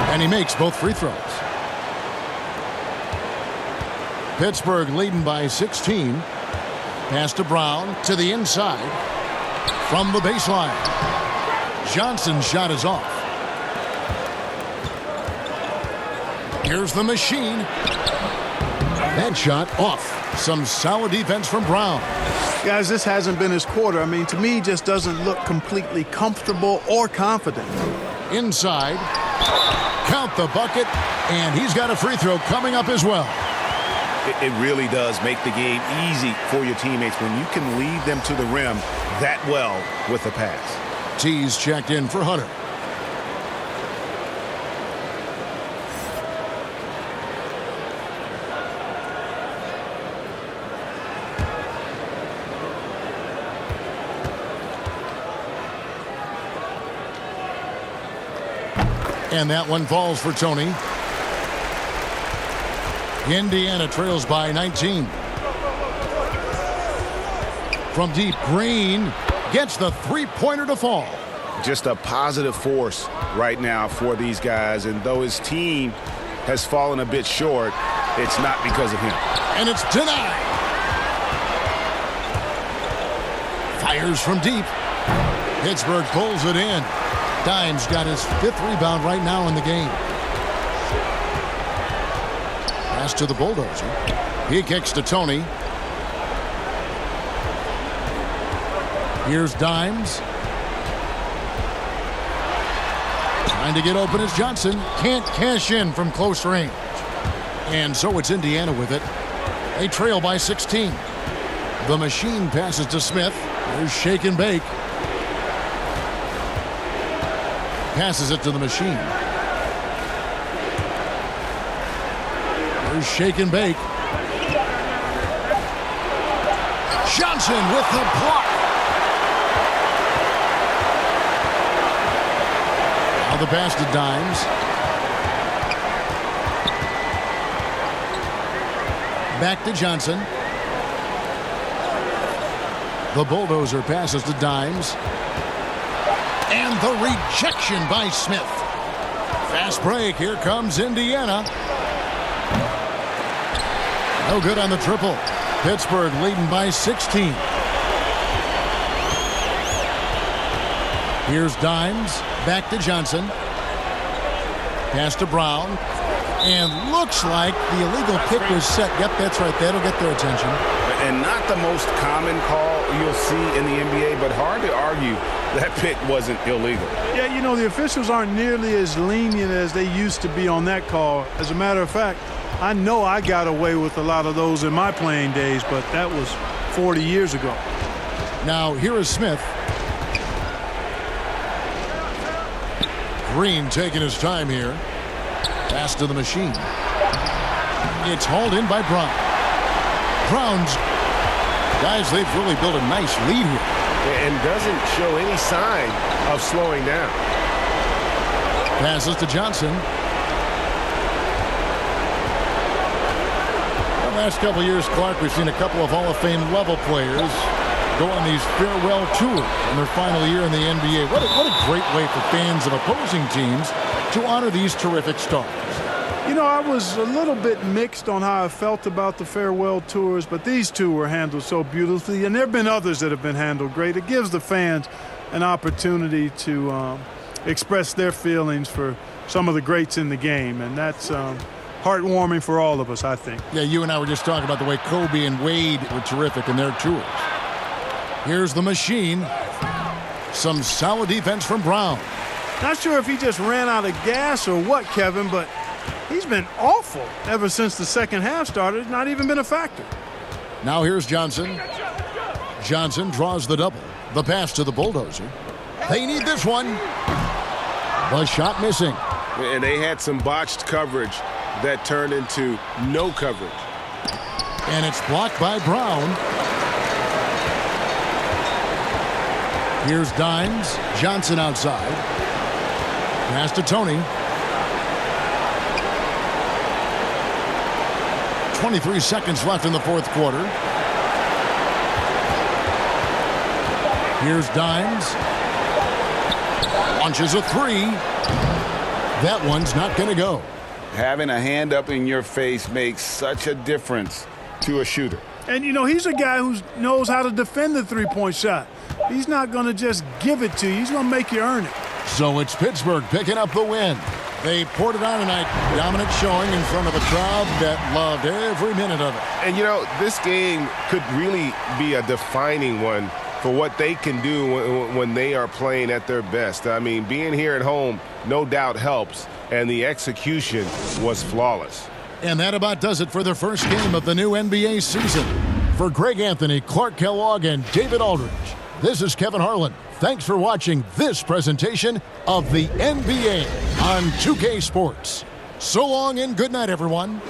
And he makes both free throws. Pittsburgh leading by 16. Pass to Brown to the inside. From the baseline. Johnson's shot is off. Here's the machine. That shot off. Some solid defense from Brown. Guys, this hasn't been his quarter. I mean, to me, he just doesn't look completely comfortable or confident. Inside. Count the bucket, and he's got a free throw coming up as well. It really does make the game easy for your teammates when you can lead them to the rim that well with a pass. T's checked in for Hunter. And that one falls for Tony. Indiana trails by 19. From deep, Green gets the three-pointer to fall. Just a positive force right now for these guys. And though his team has fallen a bit short, it's not because of him. And it's denied. Fires from deep. Pittsburgh pulls it in. Dimes got his 5th rebound right now in the game. Pass to the Bulldozer. He kicks to Tony. Here's Dimes. Trying to get open is Johnson. Can't cash in from close range. And so it's Indiana with it. They trail by 16. The machine passes to Smith. There's shake and bake. Passes it to the machine. There's shake and bake. Johnson with the block. Now the pass to Dimes. Back to Johnson. The Bulldozer passes to Dimes. And the rejection by Smith. Fast break. Here comes Indiana. No good on the triple. Pittsburgh leading by 16. Here's Dimes. Back to Johnson. Pass to Brown. And looks like the illegal pick was set. Yep, that's right. That'll get their attention. And not the most common call you'll see in the NBA, but hard to argue that pick wasn't illegal. Yeah, you know, the officials aren't nearly as lenient as they used to be on that call. As a matter of fact, I know I got away with a lot of those in my playing days, but that was 40 years ago. Now, here is Smith. Green taking his time here. Pass to the machine. It's hauled in by Brown. Brown's guys, they've really built a nice lead here. And doesn't show any sign of slowing down. Passes to Johnson. The last couple of years, Clark, we've seen a couple of Hall of Fame level players go on these farewell tours in their final year in the NBA. What a great way for fans of opposing teams to honor these terrific stars. You know, I was a little bit mixed on how I felt about the farewell tours, but these two were handled so beautifully, and there have been others that have been handled great. It gives the fans an opportunity to express their feelings for some of the greats in the game, and that's heartwarming for all of us, I think. Yeah, you and I were just talking about the way Kobe and Wade were terrific in their tours. Here's the machine. Some solid defense from Brown. Not sure if he just ran out of gas or what, Kevin, but he's been awful ever since the second half started. It's not even been a factor. Now here's Johnson. Johnson draws the double. The pass to the Bulldozer. They need this one. The shot missing. And they had some botched coverage that turned into no coverage. And it's blocked by Brown. Here's Dimes. Johnson outside. Pass to Tony. 23 seconds left in the fourth quarter. Here's Dimes. Launches a three. That one's not going to go. Having a hand up in your face makes such a difference to a shooter. And, you know, he's a guy who knows how to defend the three-point shot. He's not going to just give it to you. He's going to make you earn it. So it's Pittsburgh picking up the win. They poured it on tonight. Dominant showing in front of a crowd that loved every minute of it. And, you know, this game could really be a defining one for what they can do when they are playing at their best. I mean, being here at home no doubt helps, and the execution was flawless. And that about does it for the first game of the new NBA season. For Greg Anthony, Clark Kellogg, and David Aldridge, this is Kevin Harlan. Thanks for watching this presentation of the NBA on 2K Sports. So long and good night, everyone.